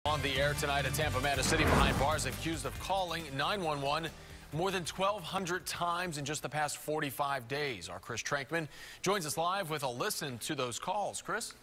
On the air tonight, a Tampa man, a city behind bars, accused of calling 911 more than 1,200 times in just the past 45 days. Our Chris Trankman joins us live with a listen to those calls. Chris?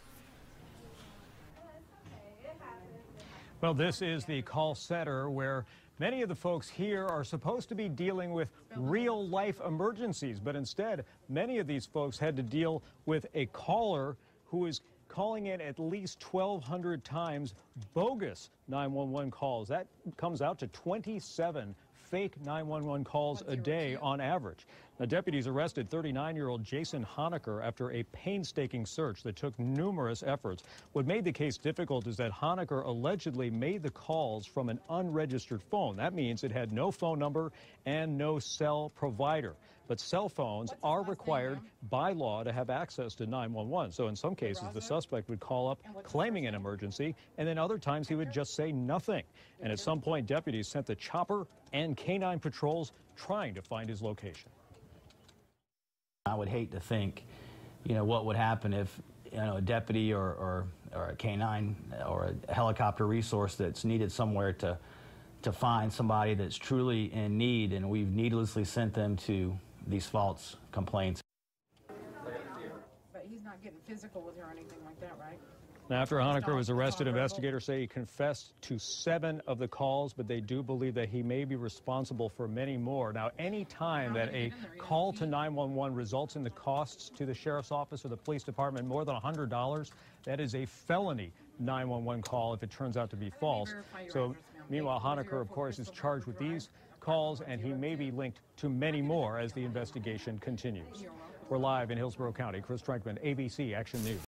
Well, this is the call center where many of the folks here are supposed to be dealing with real-life emergencies, but instead, many of these folks had to deal with a caller who is calling in at least 1,200 times bogus 911 calls. That comes out to 27 fake 911 calls a day on average. Now, deputies arrested 39-year-old Jason Honaker after a painstaking search that took numerous efforts. What made the case difficult is that Honaker allegedly made the calls from an unregistered phone. That means it had no phone number and no cell provider. But cell phones are required by law to have access to 911. So in some cases, the suspect would call up claiming an emergency, and then other times he would just say nothing. And at some point, deputies sent the chopper and canine patrols trying to find his location. I would hate to think, what would happen if, a deputy or a canine or a helicopter resource that's needed somewhere to find somebody that's truly in need, and we've needlessly sent them to these false complaints. But he's not getting physical with her or anything like that, right? Now, after Honaker was arrested, investigators say he confessed to 7 of the calls, but they do believe that he may be responsible for many more. Now, any time that a call to 911 results in the costs to the sheriff's office or the police department more than $100, that is a felony 911 call if it turns out to be false. So, meanwhile, Honaker, of course, is charged with these calls, and he may be linked to many more as the investigation continues. We're live in Hillsborough County. Chris Trankman, ABC Action News.